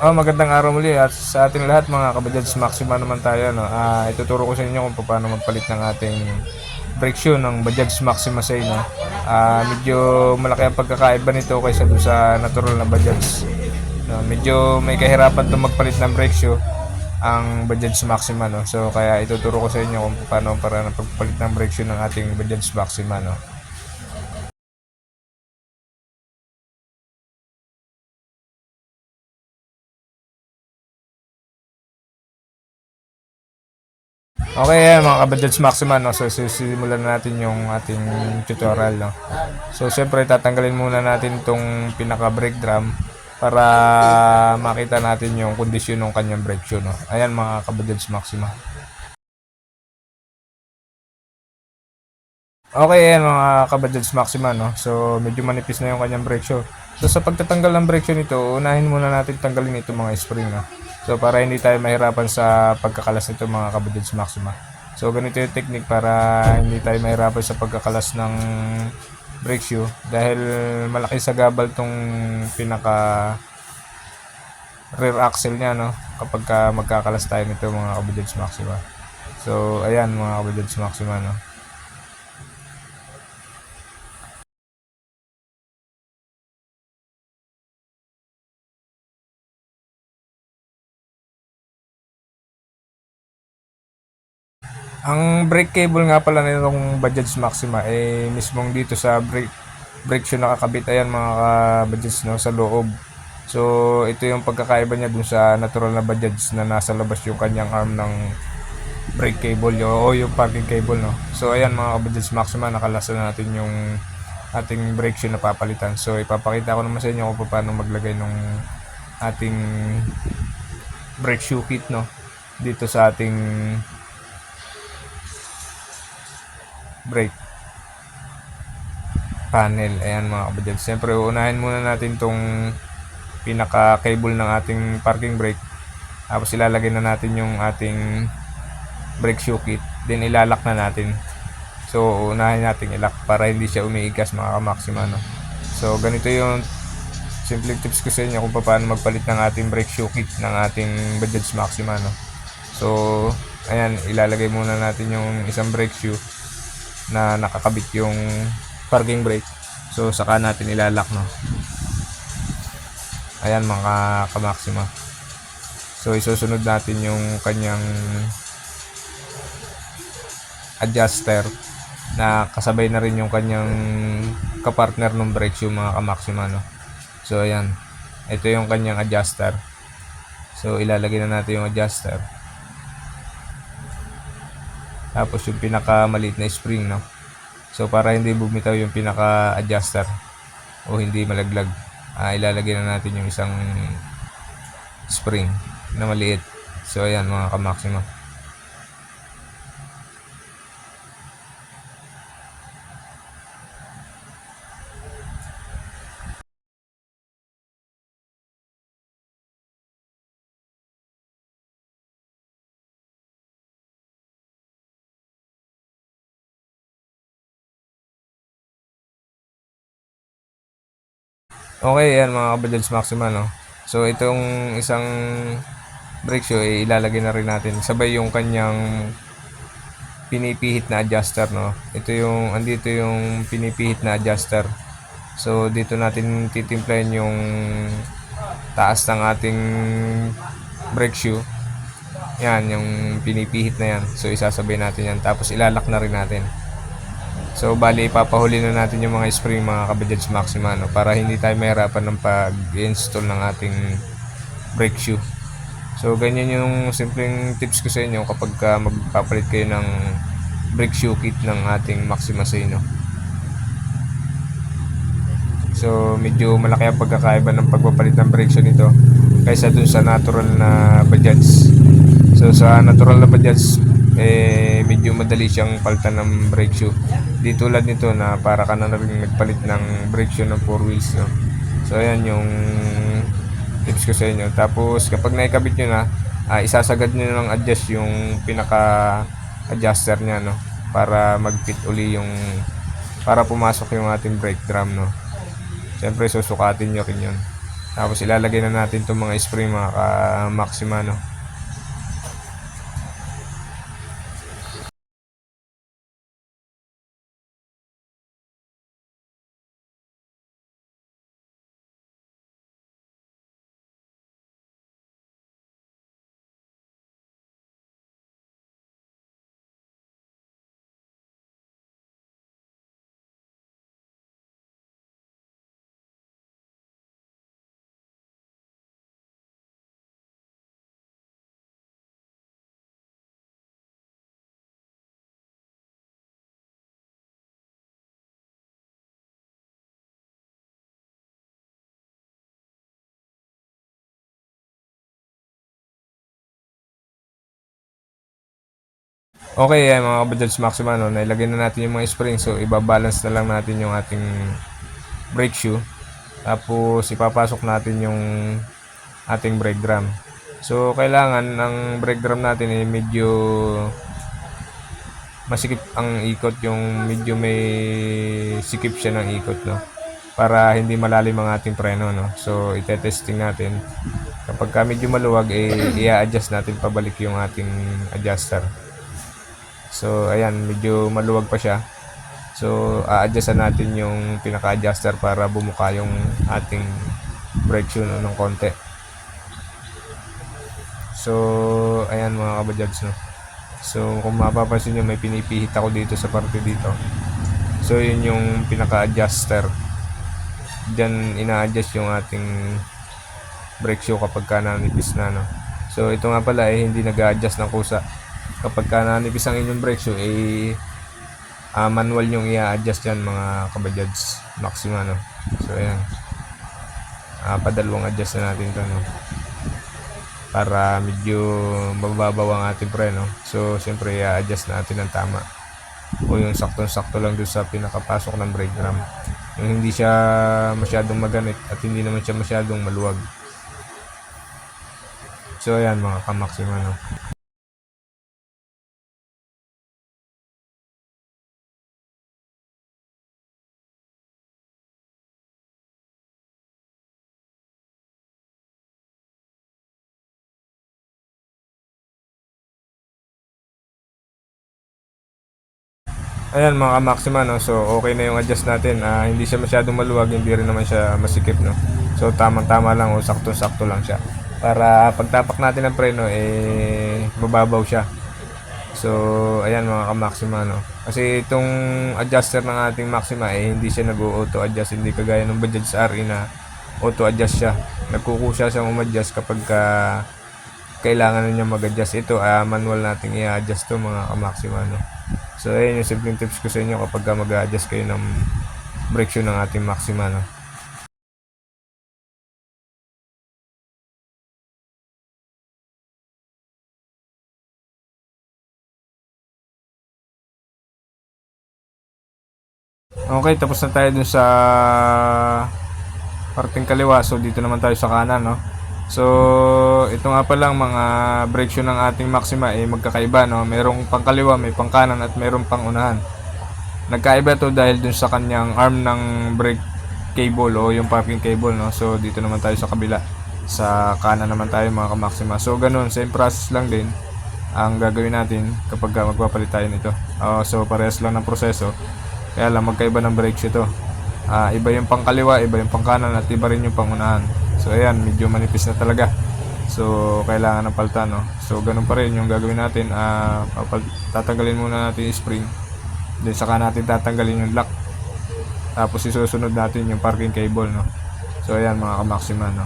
Magandang araw muli at sa ating lahat mga Kabajads, Maxima naman tayo, no. Ituturo ko sa inyo kung paano magpalit ng ating brake shoe ng Bajaj Maxima Say, no. Medyo malaki ang pagkakaiba nito kaysa doon sa natural na Bajaj. No, medyo may kahirapan 'tong magpalit ng brake shoe ang Bajaj Maxima, no. So kaya ituturo ko sa inyo kung paano para ng pagpalit ng brake shoe ng ating Bajaj Maxima, no. Okay, mga Kabajads Maxima, no? So sisimulan na natin yung ating tutorial, no? So siyempre tatanggalin muna natin itong pinaka brake drum para makita natin yung kondisyon ng kanyang brake shoe, no? Ayan mga Kabajads Maxima. Okay, ayan mga Kabajads Maxima, no? So medyo manipis na yung kanyang brake shoe. So sa pagtatanggal ng brake shoe nito, unahin muna natin tanggalin ito mga spring, no? So para hindi tayo mahirapan sa pagkakalas nito mga Kabajads Maxima. So ganito yung technique para hindi tayo mahirapan sa pagkakalas ng brake shoe dahil malaki sa gabal tong pinaka rear axle niya, no, kapag magkakalas tayo nito mga Kabajads Maxima. So ayan mga Kabajads Maxima, no. Ang brake cable nga pala nitong Bajaj Maxima mismong dito sa brake shoe nakakabit, ayan mga ka-Bajaj, no, sa loob. So ito yung pagkakaiba niya dun sa natural na Bajaj na nasa labas yung kanyang arm ng brake cable o yung parking cable, no. So ayan mga ka-Bajaj Maxima, nakalasa na natin yung ating brake shoe na papalitan. So ipapakita ko naman sa inyo kung paano maglagay ng ating brake shoe kit, no, dito sa ating brake panel. Ayan mga kabadyan, siyempre uunahin muna natin tong pinaka cable ng ating parking brake, tapos ilalagay na natin yung ating brake shoe kit, then ilalak na natin. So unahin natin ilak para hindi siya umiigas mga ka-Maxima, no. So ganito yung simple tips ko sa inyo kung paano magpalit ng ating brake shoe kit ng ating Bajaj Maxima, no. So ayan, ilalagay muna natin yung isang brake shoe na nakakabit yung parking brake. So saka natin ilalak, no. Ayan mga ka-Maxima. So isusunod natin yung kanyang adjuster na kasabay na rin yung kanyang kapartner ng brake shoe mga ka-Maxima, no. So ayan, ito yung kanyang adjuster. So ilalagay na natin yung adjuster, tapos yung pinaka maliit na spring, no. So para hindi bumitaw yung pinaka adjuster o hindi malaglag, ilalagay na natin yung isang spring na maliit. So ayan mga ka-Maxima. Okay, ayan mga Kabajads Maxima, no. So itong isang brake shoe ilalagay na rin natin sabay yung kanyang pinipihit na adjuster, no. Ito yung andito yung pinipihit na adjuster. So dito natin titimplahin yung taas ng ating brake shoe. Yan yung pinipihit na yan. So isasabay natin yan, tapos ilalak na rin natin. So bali ipapahuli na natin yung mga spring mga Kabajads Maxima, no, para hindi tayo mahirapan ng pag-install ng ating brake shoe. So ganyan yung simpleng tips ko sa inyo kapag magpapalit kayo ng brake shoe kit ng ating Maxima Say, no. So medyo malaki ang pagkakaiba ng pagpapalit ng brake shoe nito kaysa dun sa natural na Bajaj. So sa natural na Bajaj medyo madali siyang palitan ng brake shoe. Di tulad nito na para ka na rin nagpalit ng brake shoe ng 4 wheels, no. So ayan yung tips ko sa inyo. Tapos kapag naikabit nyo na, isasagad nyo ng adjust yung pinaka adjuster nya, no, para mag-fit uli yung para pumasok yung ating brake drum, no. Siyempre susukatin nyo rin yun. Tapos ilalagay na natin itong mga spring mga ka-Maxima, no. Okay, yan mga Kabajads Maxima, no, nailagay na natin yung mga spring. So ibabalance na lang natin yung ating brake shoe. Tapos ipapasok natin yung ating brake drum. So kailangan ang brake drum natin ay medyo masikip ang ikot, yung medyo may sikip siya ng ikot, no, para hindi malalim ang ating preno, no. So itetesting natin kapag medyo maluwag, i-adjust natin pabalik yung ating adjuster. So ayan, medyo maluwag pa siya, so a-adjustan natin yung pinaka-adjuster para bumuka yung ating brake shoe, no, ng konti. So ayan mga kabajads, no. So kung mapapansin nyo, may pinipihit ako dito sa parte dito. So yun yung pinaka-adjuster. Diyan ina-adjust yung ating brake shoe kapag nanipis na, no. So ito nga pala hindi nag-a-adjust ng kusa. Kapag nanipis ang inyong brake shoe, manual yung i-adjust yan mga kabajads Maxima, no. So ayan, padalawang adjust na natin to, no, para medyo mababaw ang ating preno. So siyempre i-adjust natin ng tama, o yung saktong-sakto lang doon sa pinakapasok ng brake drum, yung hindi siya masyadong maganit at hindi naman siya masyadong maluwag. So ayan mga ka-Maxima, no. Ayan mga ka-Maxima, no. So okay na yung adjust natin. Hindi siya masyadong maluwag, hindi rin naman siya masikip, no. So tamang-tama lang, o sakto-sakto lang siya. Para pagtapak natin ng preno, mababaw siya. So ayan mga ka-Maxima, no. Kasi itong adjuster ng ating Maxima hindi siya nag-auto adjust, hindi kagaya ng Bajaj RE na auto adjust siya. Nagkukusya siyang umadjust kapag kailangan na niya mag-adjust. Ito manual nating i-adjust to mga ka-Maxima, no. So ayun yung simpleng tips ko sa inyo kapag mag-adjust kayo ng brake shoe ng ating Maxima, no. Okay, tapos na tayo dun sa parting kaliwa. So dito naman tayo sa kanan, no. So ito nga pa lang mga brake shoe ng ating Maxima magkakaiba, no. Merong pang kaliwa, may pang kanan, at merong pang unahan. Nagkaiba to dahil dun sa kanyang arm ng brake cable, o yung parking cable, no. So dito naman tayo sa kabila, sa kanan naman tayo mga ka-Maxima. So ganun, same process lang din ang gagawin natin kapag magpapalit tayo nito. So parehas lang ng proseso, kaya lang magkaiba ng brake shoe to. Iba yung pang kaliwa, iba yung pang kanan, at iba rin yung pang unahan. So ayan, medyo manipis na talaga. So kailangan ng palitan, no. So ganun pa rin yung gagawin natin. Tatanggalin muna natin yung spring, then saka natin tatanggalin yung lock, tapos isusunod natin yung parking cable, no. So ayan mga ka-Maxima, no.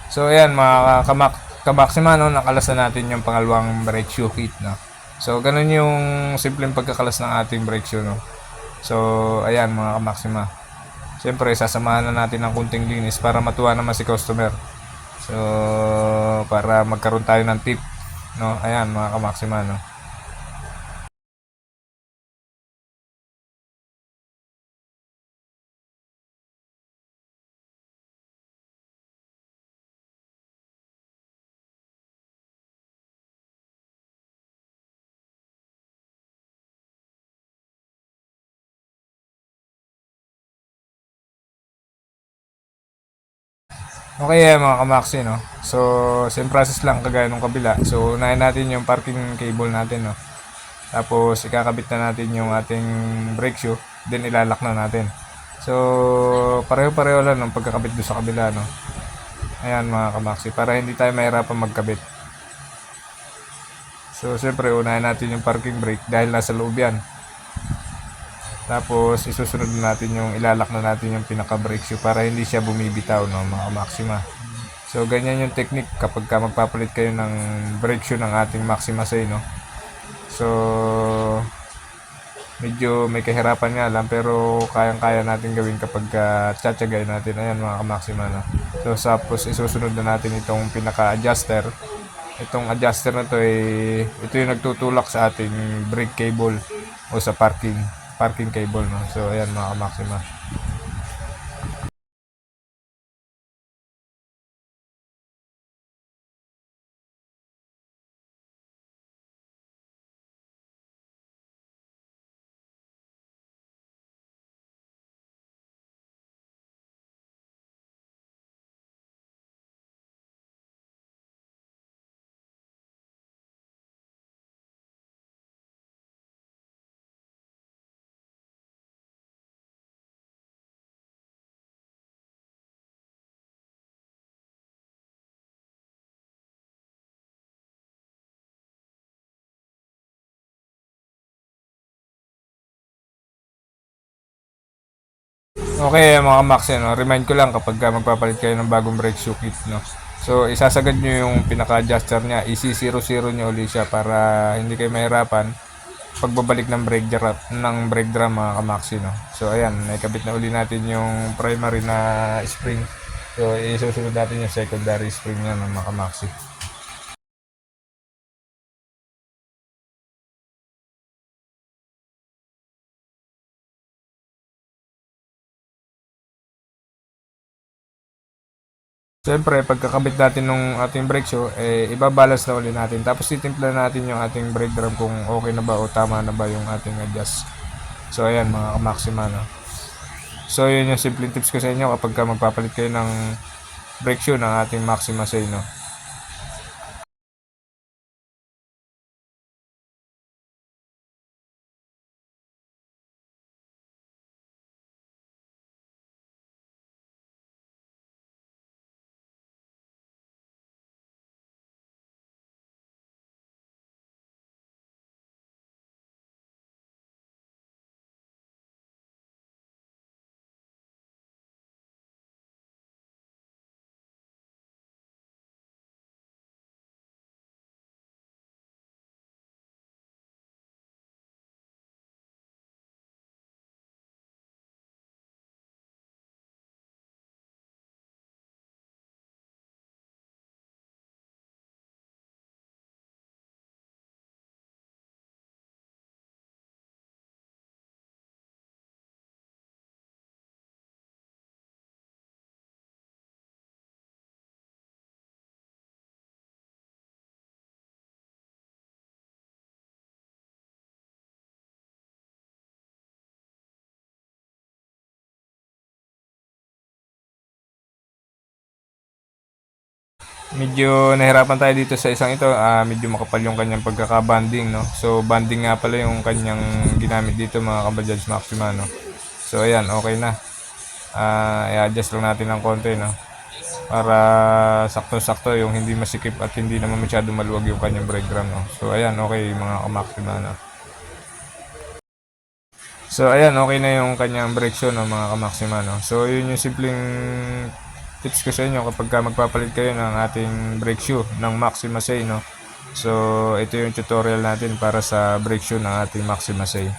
So ayan mga ka-Maxima, no, nakalas na natin yung pangalawang brake shoe kit, no. So ganun yung simpleng pagkakalas ng ating brake shoe, no. So ayan mga ka-Maxima, siyempre sasamahan na natin ng kunting linis para matuwa naman si customer. So para magkaroon tayo ng tip, no. Ayan mga ka-Maxima, no. Okay, mga kamaksi, no? So, same process lang kagaya nung kabila. So, unahin natin yung parking cable natin, no? Tapos, ikakabit na natin yung ating brake shoe. Then, ilalak na natin. So, pareho-pareho lang ng pagkakabit doon sa kabila, no? Ayan, mga kamaksi, para hindi tayo mahirapan magkabit. So, siyempre, unahin natin yung parking brake dahil nasa loob yan. Tapos, isusunod na natin yung ilalak na natin yung pinaka-brake shoe para hindi siya bumibitaw, no, mga Maxima. So, ganyan yung technique kapag ka magpapalit kayo ng brake shoe ng ating Maxima Say, no. So, medyo may kahirapan nga lang pero kayang-kaya natin gawin kapag tsatsagay natin. Ayan, mga Maxima, no. So, tapos isusunod na natin itong pinaka-adjuster. Itong adjuster na to ay ito yung nagtutulak sa ating brake cable o sa parking cable, no. So ayan, mga Maxima. Okay, mga Max, no, remind ko lang kapag magpapalit kayo ng bagong brake shoe kit, no. So isasagad nyo yung pinaka-adjuster niya, isi-0-0 nyo ulit siya para hindi kayo mahirapan pagbabalik ng brake drum, mga kamaksi, no. So ayan, naikabit na uli natin yung primary na spring. So isusunod natin yung secondary spring niya, mga kamaksi. Siyempre, pagkakabit natin nung ating brake shoe, ibabalance na ulit natin. Tapos titimpla natin yung ating brake drum kung okay na ba o tama na ba yung ating adjust. So ayan, mga kamaksima, no. So yun yung simple tips ko sa inyo kapag magpapalit kayo ng brake shoe ng ating Maxima Say, no. Medyo nahirapan tayo dito sa isang ito, medyo makapal yung kanyang pagkaka-banding, no. So banding nga pala yung kanyang ginamit dito, mga kabajaj Maxima, no. So ayan, okay na. I-adjust lang natin ng konti, no, para sakto-sakto yung hindi masikip at hindi naman masyado maluwag yung kanyang brake drum, no. So ayan, okay, mga kamaksima, no. So ayan, okay na yung kanyang brake shoe, no, mga kamaksima, no. So yun yung simpleng tips ko sa inyo kapag magpapalit kayo ng ating brake shoe ng Maxima Say, no. So ito yung tutorial natin para sa brake shoe ng ating Maxima Say.